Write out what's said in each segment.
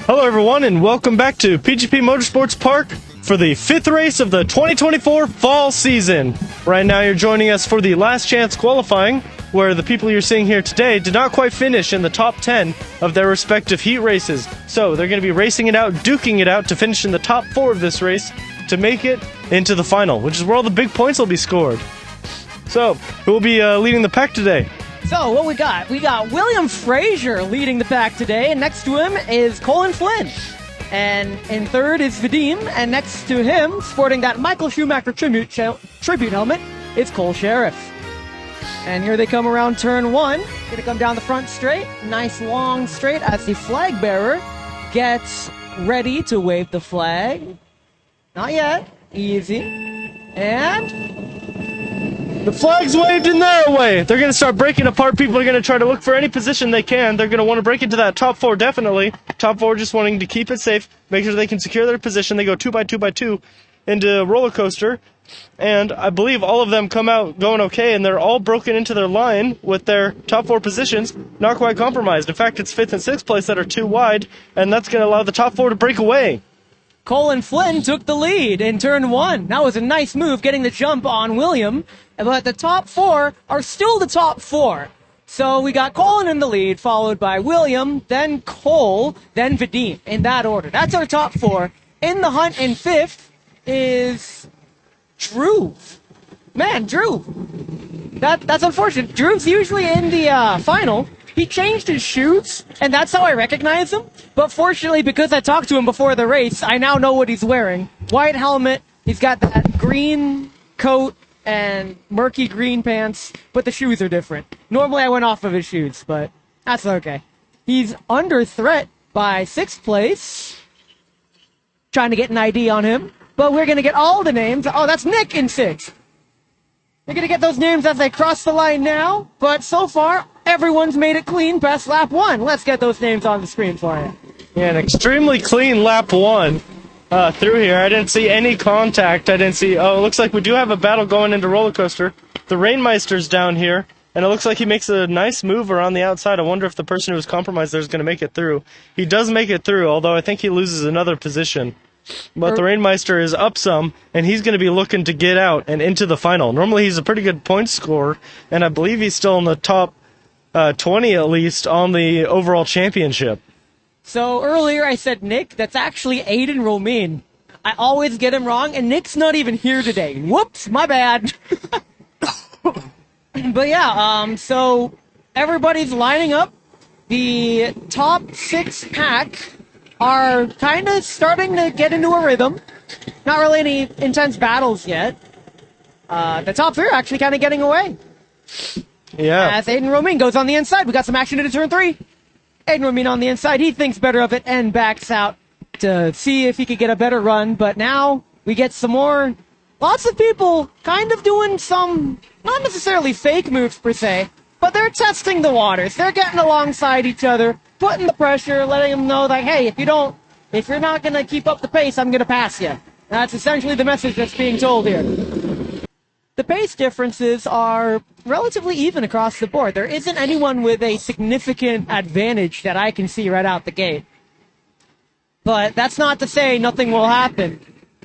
Hello everyone and welcome back to PGP Motorsports Park for the 5th race of the 2024 fall season. Right now you're joining us for the last chance qualifying, where the people you're seeing here today did not quite finish in the top 10 of their respective heat races. So they're going to be racing it out, duking it out to finish in the top 4 of this race to make it into the final, which is where all the big points will be scored. So, who will be leading the pack today? So, what we got? We got William Frazier leading the pack today, and next to him is Colin Flynn. And in third is Vadim, and next to him, sporting that Michael Schumacher tribute helmet, is Cole Sheriff. And here they come around turn 1. Gonna come down the front straight, nice long straight as the flag bearer gets ready to wave the flag. Not yet. Easy. And the flag's waved in their way. They're going to start breaking apart. People are going to try to look for any position they can. They're going to want to break into that top 4, definitely. Top 4 just wanting to keep it safe, make sure they can secure their position. They go 2 by 2 by 2 into roller coaster. And I believe all of them come out going okay, and they're all broken into their line with their top 4 positions, not quite compromised. In fact, it's 5th and 6th place that are too wide, and that's going to allow the top 4 to break away. Colin Flynn took the lead in turn 1. That was a nice move, getting the jump on William. But the top 4 are still the top 4. So we got Colin in the lead, followed by William, then Cole, then Vadim, in that order. That's our top 4. In the hunt in 5th is Drew. Man, Drew. That's unfortunate. Drew's usually in the final. He changed his shoes, and that's how I recognize him. But fortunately, because I talked to him before the race, I now know what he's wearing. White helmet, he's got that green coat and murky green pants, but the shoes are different. Normally I went off of his shoes, but that's okay. He's under threat by 6th place. Trying to get an ID on him, but we're going to get all the names. Oh, that's Nick in 6th. We're going to get those names as they cross the line now, but so far, everyone's made it clean past lap 1. Let's get those names on the screen for you. Yeah, an extremely clean lap 1 through here. I didn't see any contact. I didn't see... Oh, it looks like we do have a battle going into roller coaster. The Rainmeister's down here, and it looks like he makes a nice move around the outside. I wonder if the person who was compromised there is going to make it through. He does make it through, although I think he loses another position. But the Rainmeister is up some, and he's going to be looking to get out and into the final. Normally he's a pretty good point scorer, and I believe he's still in the top 20 at least on the overall championship. So earlier I said Nick, that's actually Aiden Romain. I always get him wrong, and Nick's not even here today. Whoops, my bad. But yeah, so everybody's lining up. The top 6 pack are kind of starting to get into a rhythm. Not really any intense battles yet. The top 3 are actually kind of getting away. Yeah. As Aiden Romain goes on the inside, we got some action into turn 3. Aiden Romain on the inside, he thinks better of it and backs out to see if he could get a better run. But now we get some more, lots of people kind of doing some, not necessarily fake moves per se, but they're testing the waters. They're getting alongside each other, putting the pressure, letting them know that, hey, if you're not going to keep up the pace, I'm going to pass you. That's essentially the message that's being told here. The pace differences are relatively even across the board. There isn't anyone with a significant advantage that I can see right out the gate. But that's not to say nothing will happen.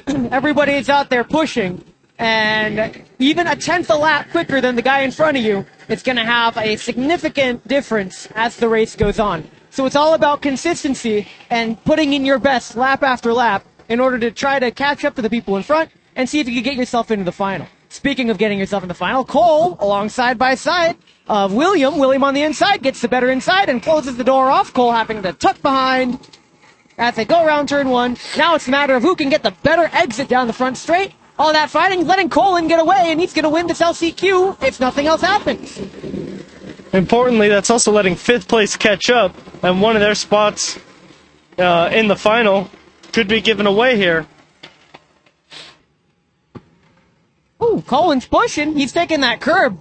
Everybody is out there pushing, and even a tenth a lap quicker than the guy in front of you, it's going to have a significant difference as the race goes on. So it's all about consistency and putting in your best lap after lap in order to try to catch up to the people in front and see if you can get yourself into the final. Speaking of getting yourself in the final, Cole, alongside by side of William. William on the inside, gets the better inside and closes the door off. Cole having to tuck behind as they go around turn 1. Now it's a matter of who can get the better exit down the front straight. All that fighting, letting Colin get away, and he's going to win this LCQ if nothing else happens. Importantly, that's also letting 5th place catch up, and one of their spots in the final could be given away here. Ooh, Colin's pushing. He's taking that curb.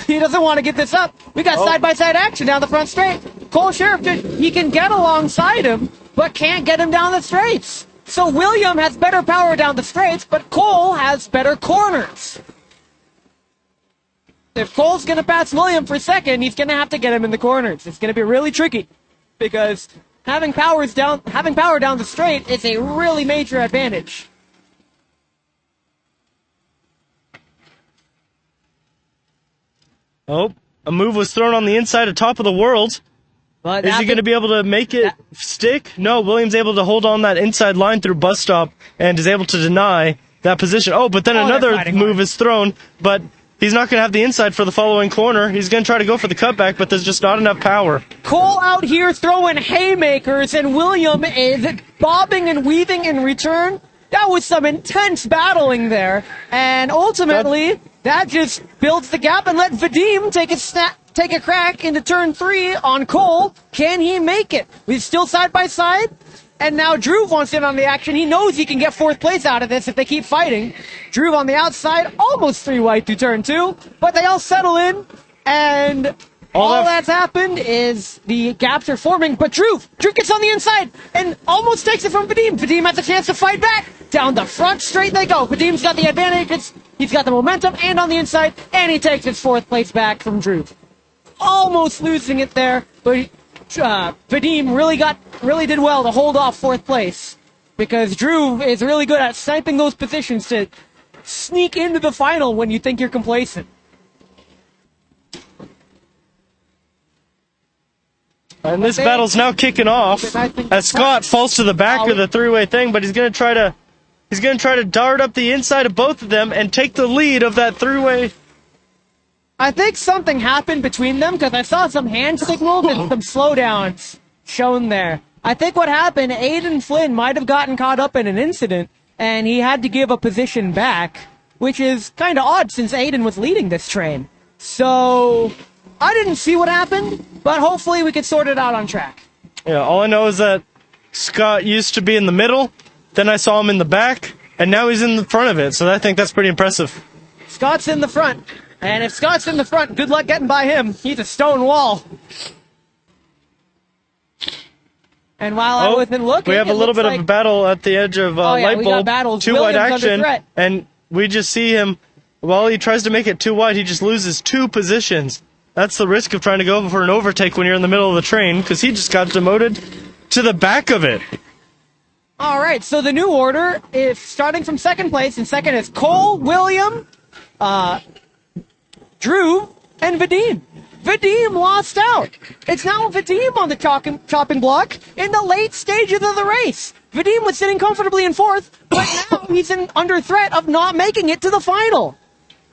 He doesn't want to give this up. We got side-by-side action down the front straight. Cole Sheriff, he can get alongside him, but can't get him down the straights. So William has better power down the straights, but Cole has better corners. If Cole's going to pass William for second, he's going to have to get him in the corners. It's going to be really tricky because having power down the straight is a really major advantage. Oh, a move was thrown on the inside of top of the world. But Is he going to be able to make it stick? No, Williams able to hold on that inside line through bus stop and is able to deny that position. Oh, but then another move is thrown, but he's not going to have the inside for the following corner. He's going to try to go for the cutback, but there's just not enough power. Cole out here throwing haymakers, and William is bobbing and weaving in return. That was some intense battling there, and ultimately that just builds the gap and let Vadim take a crack into turn 3 on Cole. Can he make it? We're still side by side, and now Drew wants in on the action. He knows he can get 4th place out of this if they keep fighting. Drew on the outside, almost 3 wide through turn 2, but they all settle in, and all that's happened is the gaps are forming, but Drew gets on the inside and almost takes it from Vadim. Vadim has a chance to fight back. Down the front straight they go. Vadim's got the advantage. He's got the momentum and on the inside, and he takes his 4th place back from Drew. Almost losing it there, but Vadim really did well to hold off 4th place, because Drew is really good at sniping those positions to sneak into the final when you think you're complacent. And this battle's now kicking off as Scott falls to the back of the 3-way thing, but he's going to try to dart up the inside of both of them and take the lead of that 3-way. I think something happened between them, because I saw some hand signals and some slowdowns shown there. I think what happened, Aiden Flynn might have gotten caught up in an incident, and he had to give a position back, which is kind of odd since Aiden was leading this train. So I didn't see what happened, but hopefully we could sort it out on track. Yeah, all I know is that Scott used to be in the middle, then I saw him in the back, and now he's in the front of it, so I think that's pretty impressive. Scott's in the front. And if Scott's in the front, good luck getting by him. He's a stone wall. And while I wasn't looking, we have a little bit of a battle at the edge of light bulb. 2-wide action, and we just see him, while he tries to make it 2 wide, he just loses 2 positions. That's the risk of trying to go for an overtake when you're in the middle of the train, because he just got demoted to the back of it. All right, so the new order is starting from 2nd place, and second is Cole, William, Drew, and Vadim. Vadim lost out. It's now Vadim on the chopping block in the late stages of the race. Vadim was sitting comfortably in 4th, but now he's under threat of not making it to the final.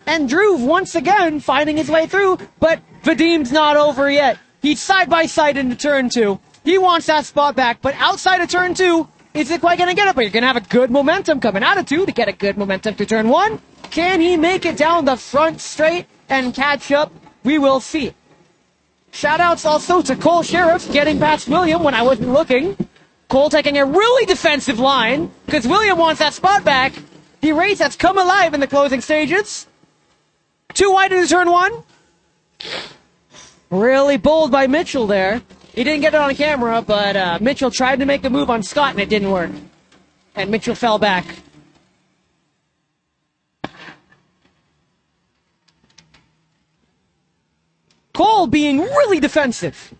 And Drew, once again, finding his way through, but Vadim's not over yet. He's side by side into turn 2. He wants that spot back, but outside of turn 2, isn't quite going to get it, but you're going to have a good momentum coming out of 2 to get a good momentum to turn 1. Can he make it down the front straight and catch up? We will see. Shoutouts also to Cole Sheriff getting past William when I wasn't looking. Cole taking a really defensive line because William wants that spot back. The race has come alive in the closing stages. 2 wide into turn 1. Really bold by Mitchell there. He didn't get it on camera, but Mitchell tried to make a move on Scott and it didn't work. And Mitchell fell back. Cole being really defensive.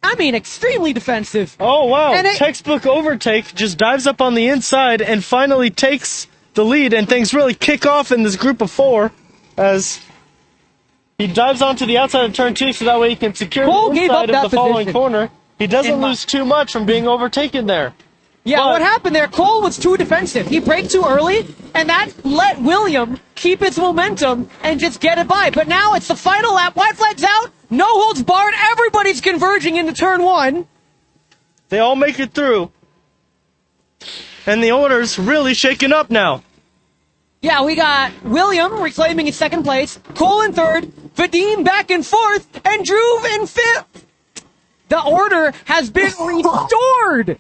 I mean, extremely defensive. Oh, wow. Textbook overtake, just dives up on the inside and finally takes the lead, and things really kick off in this group of 4 as he dives onto the outside of turn 2 so that way he can secure the inside of the following corner. He doesn't lose too much from being overtaken there. Yeah, what happened there, Cole was too defensive. He braked too early, and that let William keep his momentum and just get it by. But now it's the final lap. White flag's out. No holds barred. Everybody's converging into turn 1. They all make it through. And the order's really shaken up now. Yeah, we got William reclaiming his 2nd place, Cole in 3rd, Vadim back in 4th, and Drew in 5th. The order has been restored.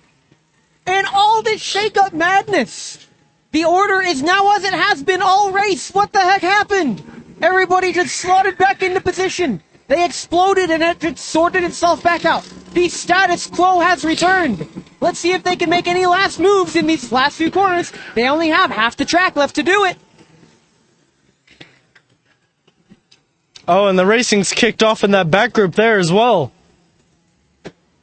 And all this shake-up madness. The order is now as it has been all race. What the heck happened? Everybody just slotted back into position. They exploded and it just sorted itself back out. The status quo has returned. Let's see if they can make any last moves in these last few corners. They only have half the track left to do it. Oh, and the racing's kicked off in that back group there as well.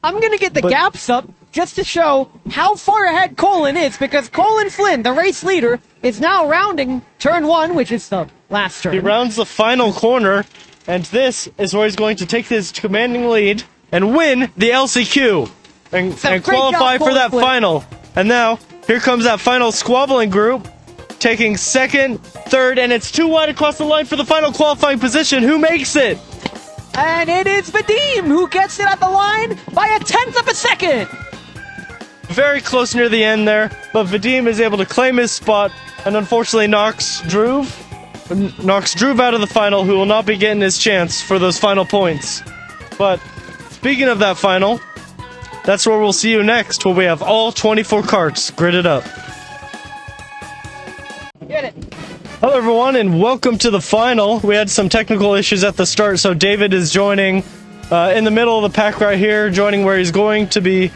I'm going to get the gaps up just to show how far ahead Colin is, because Colin Flynn, the race leader, is now rounding turn 1, which is the last turn. He rounds the final corner, and this is where he's going to take his commanding lead and win the LCQ and qualify for that final. And now, here comes that final squabbling group, taking second, third, and it's too wide across the line for the final qualifying position. Who makes it? And it is Vadim who gets it at the line by a 1/10 of a second. Very close near the end there, but Vadim is able to claim his spot and unfortunately knocks Drew out of the final, who will not be getting his chance for those final points. But speaking of that final, that's where we'll see you next, where we have all 24 karts gridded up. Get it. Hello everyone and welcome to the final. We had some technical issues at the start, so David is joining in the middle of the pack right here, joining where he's going to be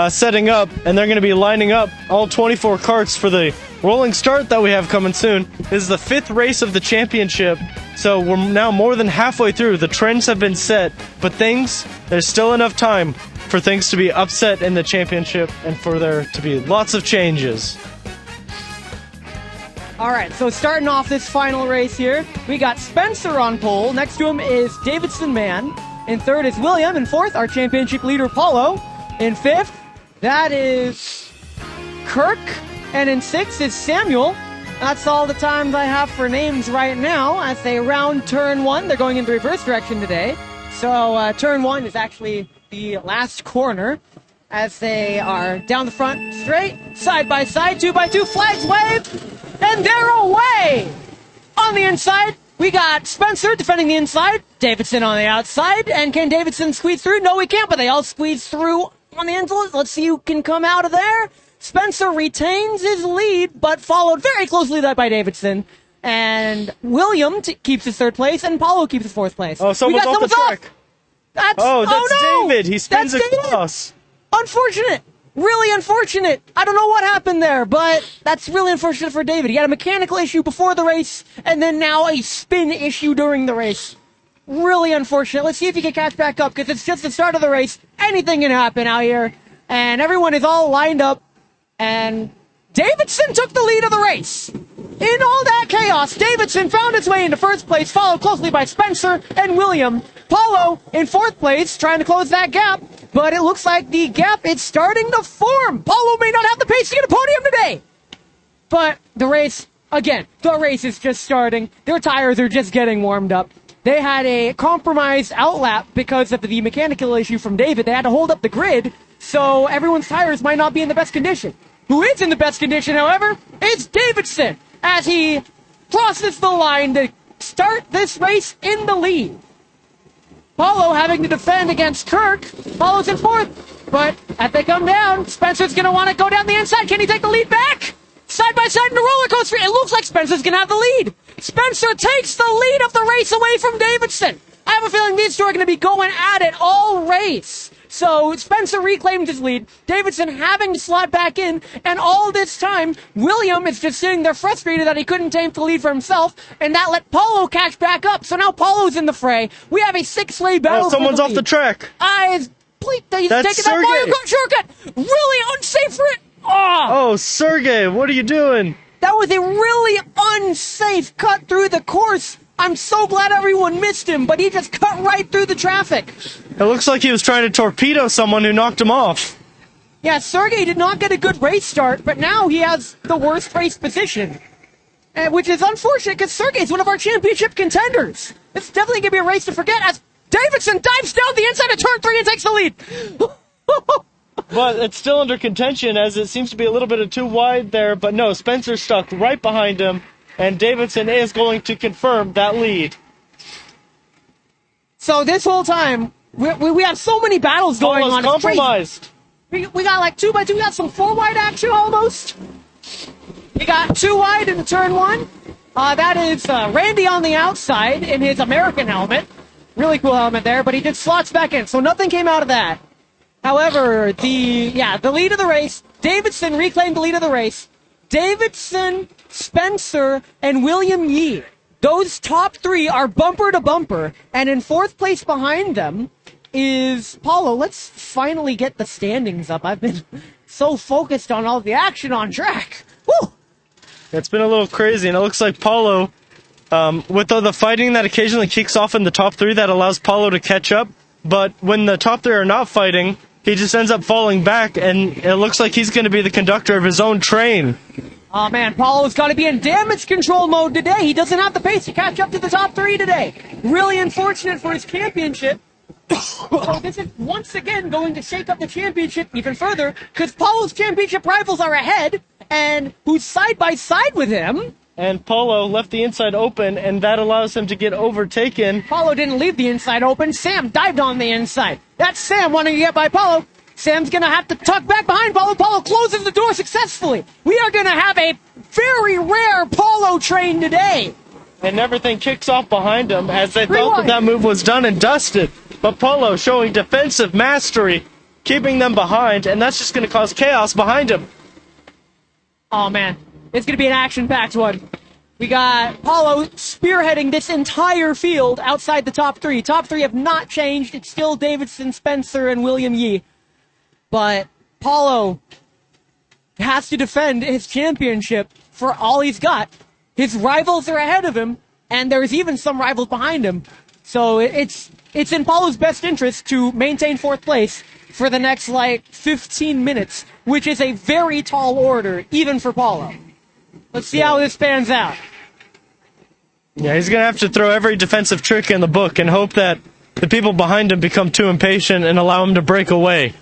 setting up, and they're going to be lining up all 24 karts for the rolling start that we have coming soon. This is the 5th race of the championship, so we're now more than halfway through. The trends have been set, but there's still enough time for things to be upset in the championship and for there to be lots of changes. All right, so starting off this final race here, we got Spencer on pole. Next to him is Davidson Mann. In third is William. In fourth, our championship leader, Paulo. In fifth, that is Kirk. And in sixth is Samuel. That's all the times I have for names right now. As they round turn 1, they're going in the reverse direction today. So turn 1 is actually the last corner, as they are down the front straight, side by side, 2x2, flags wave. And they're away! On the inside, we got Spencer defending the inside, Davidson on the outside, and can Davidson squeeze through? No, he can't, but they all squeeze through on the inside. Let's see who can come out of there. Spencer retains his lead, but followed very closely by Davidson. And William keeps his third place, and Paulo keeps his fourth place. Oh, someone's off the track. That's no! David. He spins That's across. David. Unfortunate. Really unfortunate. I don't know what happened there, but that's really unfortunate for David. He had a mechanical issue before the race, and then now a spin issue during the race. Really unfortunate. Let's see if he can catch back up, because it's just the start of the race. Anything can happen out here, and everyone is all lined up, and Davidson took the lead of the race. In all that chaos, Davidson found its way into first place, followed closely by Spencer and William. Paulo in fourth place, trying to close that gap, but it looks like the gap is starting to form. Paulo may not have the pace to get a podium today. But the race is just starting. Their tires are just getting warmed up. They had a compromised outlap because of the mechanical issue from David. They had to hold up the grid, so everyone's tires might not be in the best condition. Who is in the best condition, however, is Davidson, as he crosses the line to start this race in the lead. Paulo having to defend against Kirk. Paulo's in fourth, but as they come down, Spencer's going to want to go down the inside. Can he take the lead back? Side by side in the roller coaster. It looks like Spencer's going to have the lead. Spencer takes the lead of the race away from Davidson. I have a feeling these two are going to be going at it all race. So Spencer reclaimed his lead, Davidson having to slot back in, and all this time, William is just sitting there frustrated that he couldn't take the lead for himself, and that let Paulo catch back up. So now Paulo's in the fray. We have a 6-way battle. Oh, someone's off the track. He's taking that Mario Kart shortcut. Really unsafe for it. Oh, Sergey, what are you doing? That was a really unsafe cut through the course. I'm so glad everyone missed him, but he just cut right through the traffic. It looks like he was trying to torpedo someone who knocked him off. Yeah, Sergey did not get a good race start, but now he has the worst race position. Which is unfortunate, because Sergey is one of our championship contenders. It's definitely going to be a race to forget, as Davidson dives down the inside of turn 3 and takes the lead. But it's still under contention, as it seems to be a little bit of too wide there. But no, Spencer's stuck right behind him, and Davidson is going to confirm that lead. So this whole time, we have so many battles going on. Almost compromised. We got like 2x2. We got some 4-wide action almost. We got 2 wide in the turn 1. That is Randy on the outside in his American helmet. Really cool helmet there, but he just slots back in, so nothing came out of that. However, the lead of the race, Davidson reclaimed the lead of the race. Davidson, Spencer, and William Yee. Those top 3 are bumper to bumper, and in 4th place behind them is Paulo. Let's finally get the standings up. I've been so focused on all the action on track. Woo! It's been a little crazy, and it looks like Paulo, with all the fighting that occasionally kicks off in the top three, that allows Paulo to catch up. But when the top three are not fighting, he just ends up falling back, and it looks like he's going to be the conductor of his own train. Oh man, Paulo's got to be in damage control mode today. He doesn't have the pace to catch up to the top three today. Really unfortunate for his championship. So this is once again going to shake up the championship even further, because Paulo's championship rivals are ahead, and who's side by side with him. And Paulo left the inside open, and that allows him to get overtaken. Paulo didn't leave the inside open. Sam dived on the inside. That's Sam wanting to get by Paulo. Sam's going to have to tuck back behind Paulo. Paulo closes the door successfully. We are going to have a very rare Paulo train today. And everything kicks off behind him as they thought that move was done and dusted. But Paulo showing defensive mastery, keeping them behind, and that's just going to cause chaos behind him. Oh, man. It's going to be an action-packed one. We got Paulo spearheading this entire field outside the top three. Top three have not changed. It's still Davidson, Spencer, and William Yee. But Paulo has to defend his championship for all he's got. His rivals are ahead of him, and there's even some rivals behind him. So it's in Paulo's best interest to maintain fourth place for the next, 15 minutes, which is a very tall order, even for Paulo. Let's see how this pans out. Yeah, he's going to have to throw every defensive trick in the book and hope that the people behind him become too impatient and allow him to break away.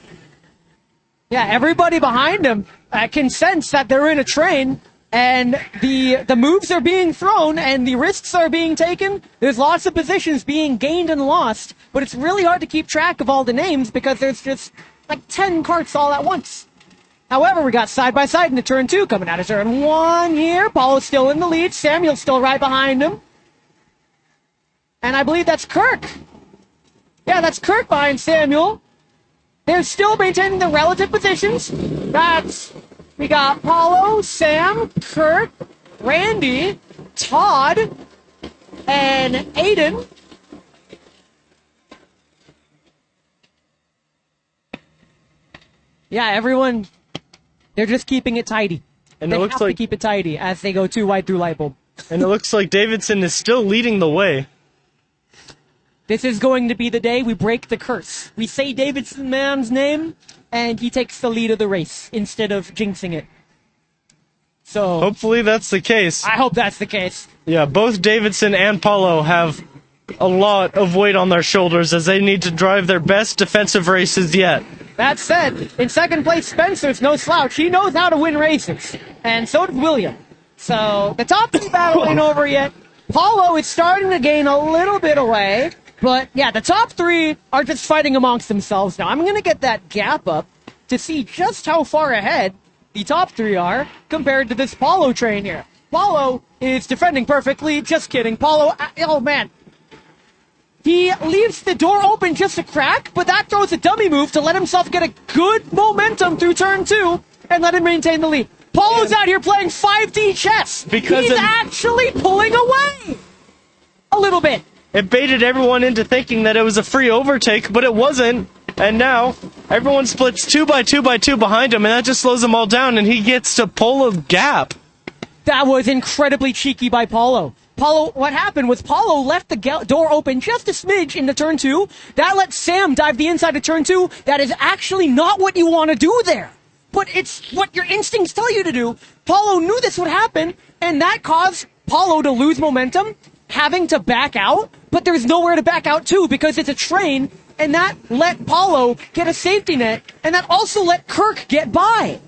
Yeah, everybody behind him can sense that they're in a train, and the moves are being thrown and the risks are being taken. There's lots of positions being gained and lost, but it's really hard to keep track of all the names because there's just 10 carts all at once. However, we got side by side into turn 2 coming out of turn 1 here. Paulo's still in the lead. Samuel's still right behind him. And I believe that's Kirk. Yeah, that's Kirk behind Samuel. They're still maintaining their relative positions. We got Paulo, Sam, Kirk, Randy, Todd, and Aiden. Yeah, everyone, they're just keeping it tidy. And they it looks have like to keep it tidy as they go too wide through light bulb. And it looks like Davidson is still leading the way. This is going to be the day we break the curse. We say Davidson man's name, and he takes the lead of the race instead of jinxing it. So hopefully that's the case. I hope that's the case. Yeah, both Davidson and Paulo have a lot of weight on their shoulders as they need to drive their best defensive races yet. That said, in second place, Spencer's no slouch. He knows how to win races, and so does William. So the top three battle ain't over yet. Paulo is starting to gain a little bit away. But, yeah, the top three are just fighting amongst themselves now. I'm going to get that gap up to see just how far ahead the top three are compared to this Paulo train here. Paulo is defending perfectly. Just kidding. Paulo, oh, man. He leaves the door open just a crack, but that throws a dummy move to let himself get a good momentum through turn 2 and let him maintain the lead. Paulo's out here playing 5D chess. He's actually pulling away a little bit. It baited everyone into thinking that it was a free overtake, but it wasn't. And now, everyone splits 2 by 2 by 2 behind him, and that just slows them all down, and he gets to pull a gap. That was incredibly cheeky by Paulo. What happened was Paulo left the door open just a smidge into turn 2. That let Sam dive the inside of turn 2. That is actually not what you want to do there. But it's what your instincts tell you to do. Paulo knew this would happen, and that caused Paulo to lose momentum, having to back out, but there's nowhere to back out to because it's a train, and that let Paulo get a safety net, and that also let Kirk get by.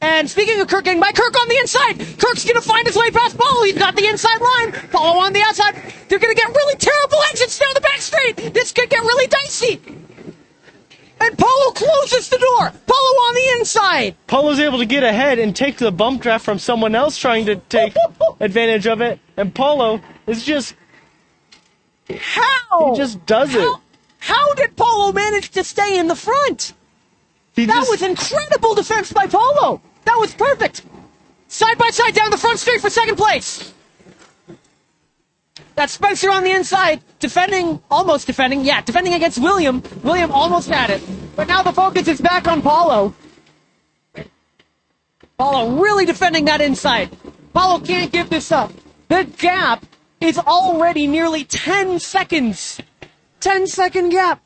And speaking of Kirk getting by, Kirk on the inside! Kirk's gonna find his way past Paulo, he's got the inside line, Paulo on the outside, they're gonna get really terrible exits down the back straight! This could get really dicey! And Paulo closes the door! Paulo on the inside! Paulo's able to get ahead and take the bump draft from someone else trying to take advantage of it, and Paulo is just... How? He just does it. How did Paulo manage to stay in the front? That was incredible defense by Paulo. That was perfect. Side by side down the front straight for second place. That's Spencer on the inside, almost defending against William. William almost had it. But now the focus is back on Paulo. Paulo really defending that inside. Paulo can't give this up. The gap is already nearly 10 seconds. 10-second gap.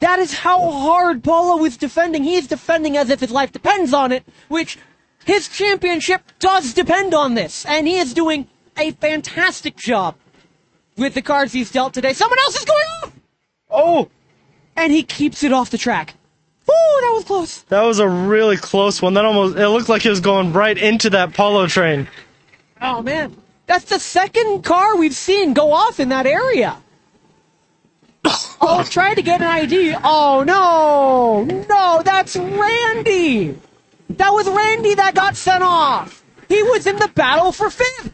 That is how hard Paulo is defending. He is defending as if his life depends on it, which his championship does depend on this. And he is doing a fantastic job with the cards he's dealt today. Someone else is going off! Oh! And he keeps it off the track. Woo, that was close. That was a really close one. It looked like he was going right into that Paulo train. Oh, man. That's the second car we've seen go off in that area. Oh, trying to get an ID. Oh, no. No, that's Randy. That was Randy that got sent off. He was in the battle for fifth.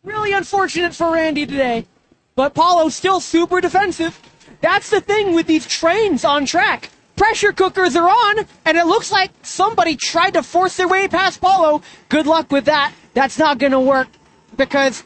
Really unfortunate for Randy today. But Paulo's still super defensive. That's the thing with these trains on track. Pressure cookers are on, and it looks like somebody tried to force their way past Paulo. Good luck with that. That's not going to work because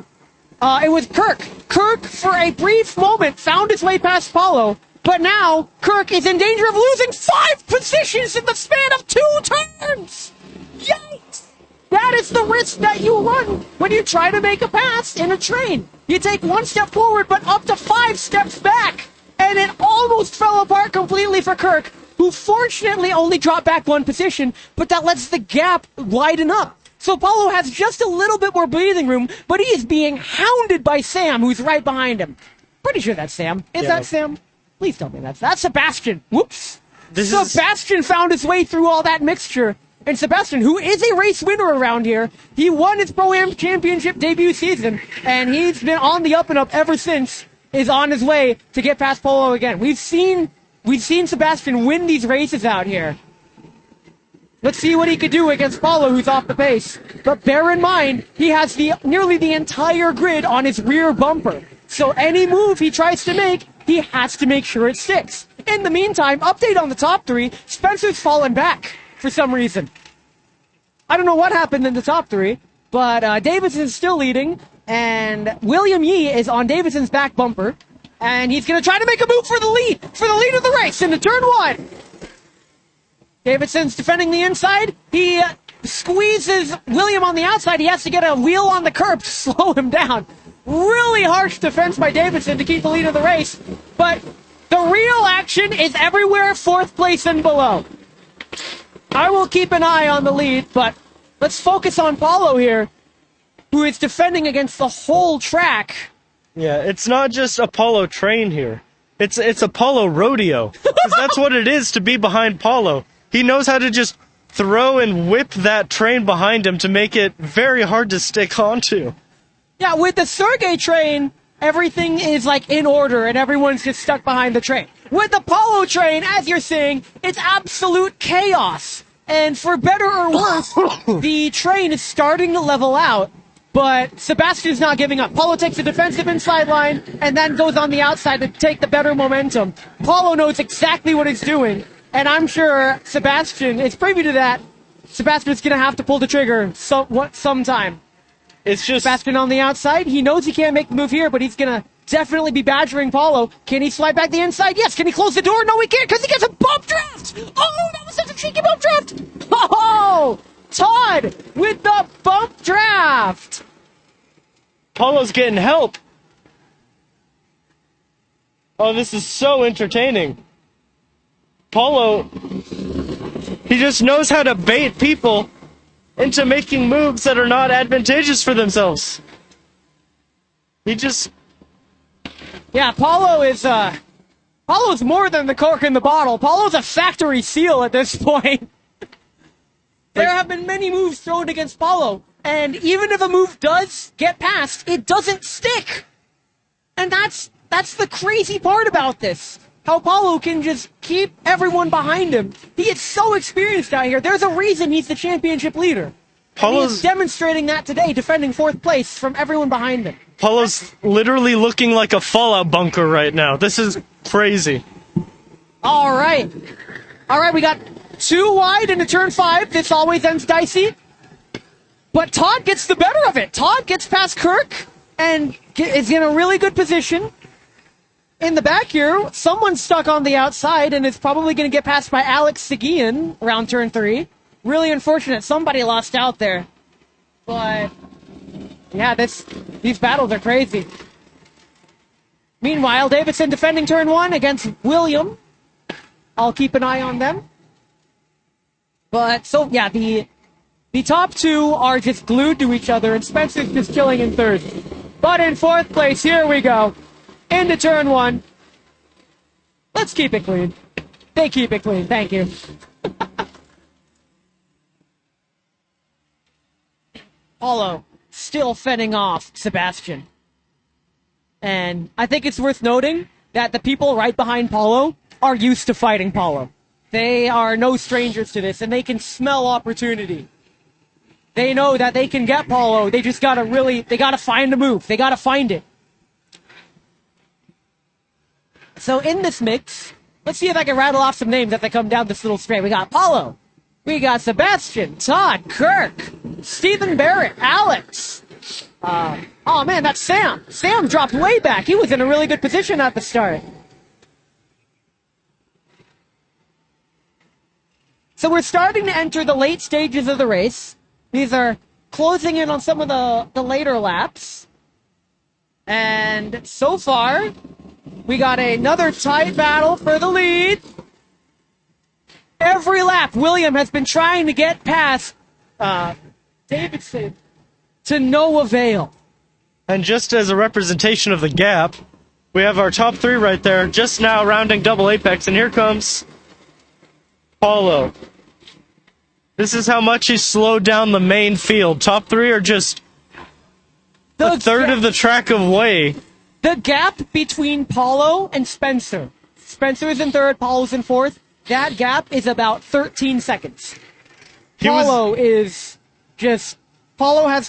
it was Kirk. Kirk, for a brief moment, found his way past Paulo, but now Kirk is in danger of losing 5 positions in the span of 2 turns. Yikes! That is the risk that you run when you try to make a pass in a train. You take 1 step forward, but up to 5 steps back. And it almost fell apart completely for Kirk, who fortunately only dropped back 1 position, but that lets the gap widen up. So Paulo has just a little bit more breathing room, but he is being hounded by Sam, who's right behind him. Pretty sure that's Sam. Is that Sam? Please tell me that's Sebastian. Whoops. Sebastian found his way through all that mixture. And Sebastian, who is a race winner around here, he won his Pro-Am Championship debut season, and he's been on the up and up ever since, is on his way to get past Paulo again. We've seen Sebastian win these races out here. Let's see what he could do against Paulo, who's off the pace. But bear in mind, he has nearly the entire grid on his rear bumper. So any move he tries to make, he has to make sure it sticks. In the meantime, update on the top 3, Spencer's fallen back for some reason. I don't know what happened in the top 3, but Davidson's still leading, and William Yee is on Davidson's back bumper, and he's going to try to make a move for the lead of the race into turn 1. Davidson's defending the inside. He squeezes William on the outside. He has to get a wheel on the curb to slow him down. Really harsh defense by Davidson to keep the lead of the race, but the real action is everywhere 4th place and below. I will keep an eye on the lead, but let's focus on Paulo here, who is defending against the whole track. Yeah, it's not just a Paulo train here. It's a Paulo rodeo. 'Cause that's what it is to be behind Paulo. He knows how to just throw and whip that train behind him to make it very hard to stick onto. Yeah, with the Sergey train, everything is like in order and everyone's just stuck behind the train. With the Paulo train, as you're saying, it's absolute chaos. And for better or worse, the train is starting to level out, but Sebastian's not giving up. Paulo takes the defensive inside line and then goes on the outside to take the better momentum. Paulo knows exactly what he's doing, and I'm sure Sebastian is privy to that. Sebastian's going to have to pull the trigger sometime. It's just Sebastian on the outside. He knows he can't make the move here, but he's going to definitely be badgering Paulo. Can he slide back the inside? Yes. Can he close the door? No, he can't because he gets a bump draft. Oh, that was such a cheeky bump draft. Oh, Todd with the bump draft. Paulo's getting help. Oh, this is so entertaining. Paulo, he just knows how to bait people into making moves that are not advantageous for themselves. Yeah, Paulo's more than the cork in the bottle. Paulo's a factory seal at this point. There have been many moves thrown against Paulo, and even if a move does get past, it doesn't stick. And that's the crazy part about this. How Paulo can just keep everyone behind him. He is so experienced out here. There's a reason he's the championship leader. And he is demonstrating that today, defending 4th place from everyone behind him. Paulo's literally looking like a fallout bunker right now. This is crazy. All right, we got 2 wide into turn 5. This always ends dicey. But Todd gets the better of it. Todd gets past Kirk. and is in a really good position. In the back here, someone's stuck on the outside and is probably going to get passed by Alex Seguin around turn 3. Really unfortunate. Somebody lost out there. But, yeah, these battles are crazy. Meanwhile, Davidson defending turn 1 against William. I'll keep an eye on them. But, so, yeah, the top two are just glued to each other, and Spencer's just chilling in third. But in fourth place, here we go. Into turn 1. Let's keep it clean. They keep it clean. Thank you. Paulo still fending off Sebastian. And I think it's worth noting that the people right behind Paulo are used to fighting Paulo. They are no strangers to this, and they can smell opportunity. They know that they can get Paulo. They just gotta find a move. They gotta find it. So in this mix, let's see if I can rattle off some names as they come down this little straight. We got Paulo. We got Sebastian, Todd, Kirk, Stephen Barrett, Alex. Oh man, that's Sam. Sam dropped way back. He was in a really good position at the start. So we're starting to enter the late stages of the race. These are closing in on some of the later laps. And so far, we got another tight battle for the lead. Every lap, William has been trying to get past Davidson to no avail. And just as a representation of the gap, we have our top 3 right there, just now rounding double apex, and here comes Paulo. This is how much he slowed down the main field. Top 3 are just a third of the track away. The gap between Paulo and Spencer. Spencer is in third, Paulo's in fourth. That gap is about 13 seconds. Paulo has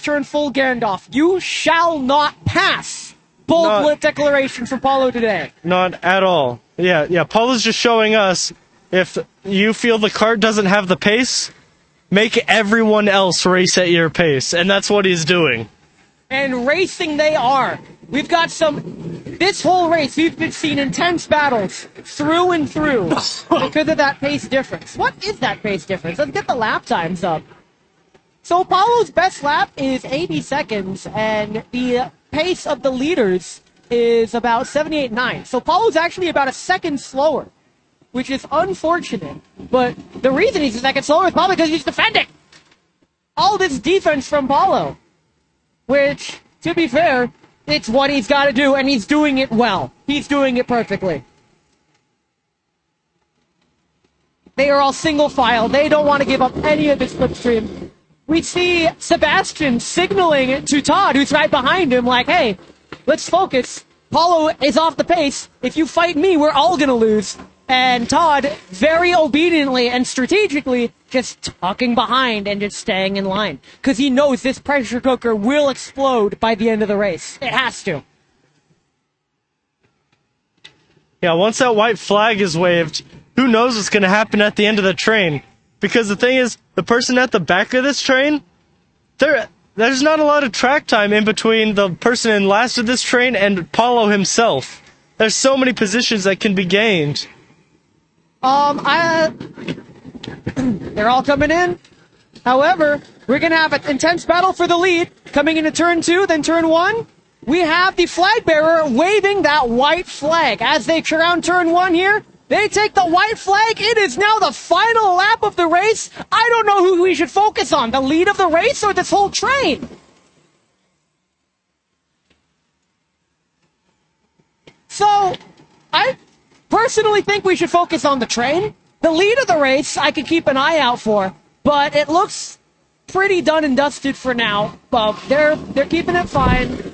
turned full Gandalf. You shall not pass. Bold declaration from Paulo today. Not at all. Yeah, Paulo's just showing us, if you feel the kart doesn't have the pace, make everyone else race at your pace. And that's what he's doing. And racing they are. We've got this whole race, we've been seeing intense battles through and through because of that pace difference. What is that pace difference? Let's get the lap times up. So Paulo's best lap is 80 seconds, and the pace of the leaders is about 78.9. So Paulo's actually about a second slower, which is unfortunate. But the reason he's a second slower is probably because he's defending. All this defense from Paulo, which, to be fair, it's what he's got to do, and he's doing it well. He's doing it perfectly. They are all single file. They don't want to give up any of this slipstream. We see Sebastian signaling to Todd, who's right behind him, like, hey, let's focus. Paulo is off the pace. If you fight me, we're all going to lose. And Todd, very obediently and strategically, just tucking behind and just staying in line. Because he knows this pressure cooker will explode by the end of the race. It has to. Yeah, once that white flag is waved, who knows what's going to happen at the end of the train. Because the thing is, the person at the back of this train, there's not a lot of track time in between the person in last of this train and Paulo himself. There's so many positions that can be gained. They're all coming in. However, we're going to have an intense battle for the lead. Coming into turn 2, then turn 1. We have the flag bearer waving that white flag. As they surround turn 1 here, they take the white flag. It is now the final lap of the race. I don't know who we should focus on, the lead of the race or this whole train. So, I personally think we should focus on the train. The lead of the race I could keep an eye out for, but it looks pretty done and dusted for now. But they're keeping it fine.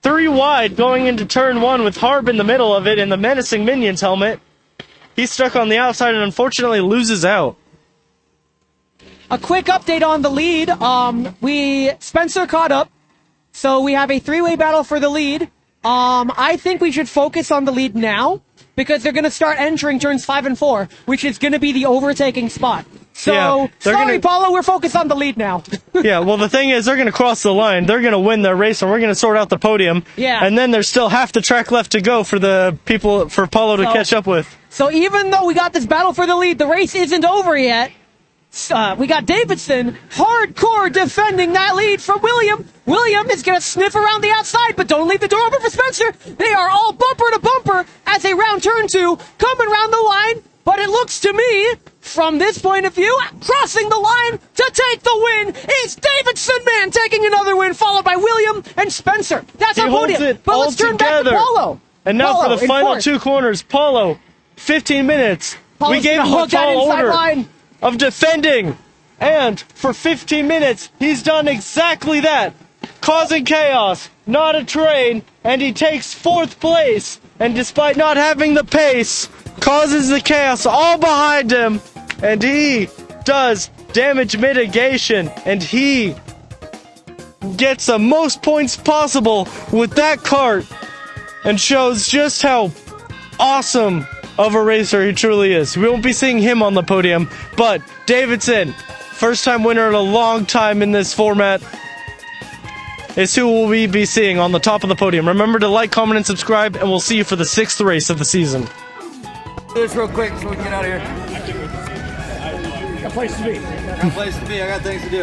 3 wide going into turn 1 with Harb in the middle of it in the menacing Minions helmet. He's stuck on the outside and unfortunately loses out. A quick update on the lead. Spencer caught up, so we have a 3-way battle for the lead. I think we should focus on the lead now, because they're going to start entering turns 5 and 4, which is going to be the overtaking spot. So, Yeah, they're sorry, gonna- Paulo, we're focused on the lead now. Yeah, well, the thing is, they're going to cross the line. They're going to win their race, and we're going to sort out the podium. Yeah. And then there's still half the track left to go for the people, for Paulo to So- catch up with. So even though we got this battle for the lead, the race isn't over yet. We got Davidson hardcore defending that lead from William. William is going to sniff around the outside, but don't leave the door open for Spencer. They are all bumper to bumper as they round turn 2, coming around the line. But it looks to me, from this point of view, crossing the line to take the win is Davidson, man, taking another win, followed by William and Spencer. That's He our holds podium. it But all let's turn back to together. Paulo. And now Paulo for the in final fourth. 2 corners, Paulo, 15 minutes. Paulo's We gave gonna him a hook that tall inside order line. of defending. And for 15 minutes, he's done exactly that. Causing chaos, not a train, and he takes 4th place. And despite not having the pace, causes the chaos all behind him. And he does damage mitigation. And he gets the most points possible with that kart. And shows just how awesome of a racer he truly is. We won't be seeing him on the podium, but Davidson, first time winner in a long time in this format, is who will we be seeing on the top of the podium. Remember to like, comment, and subscribe, and we'll see you for the 6th race of the season. Do this real quick so we can get out of here. Got a place to be. Got a place to be. I got things to do.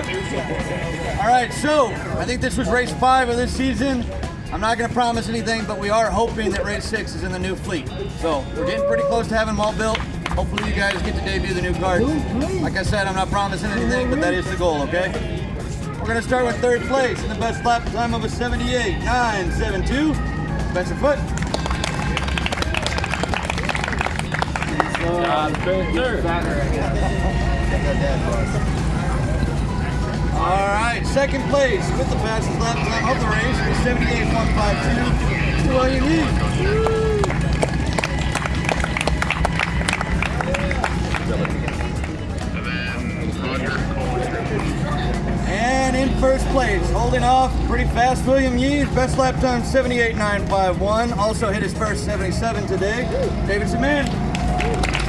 All right, so I think this was race 5 of this season. I'm not going to promise anything, but we are hoping that race 6 is in the new fleet. So we're getting pretty close to having them all built. Hopefully you guys get to debut the new karts. Like I said, I'm not promising anything, but that is the goal, okay? We're going to start with 3rd place in the best lap time of a 78.972. Spencer Foot. All right, 2nd place with the fastest lap time of the race is 78.152. William Heath. And in 1st place, holding off pretty fast, William Yeath. Best lap time 78.951. Also hit his first 77 today. Davidson, man.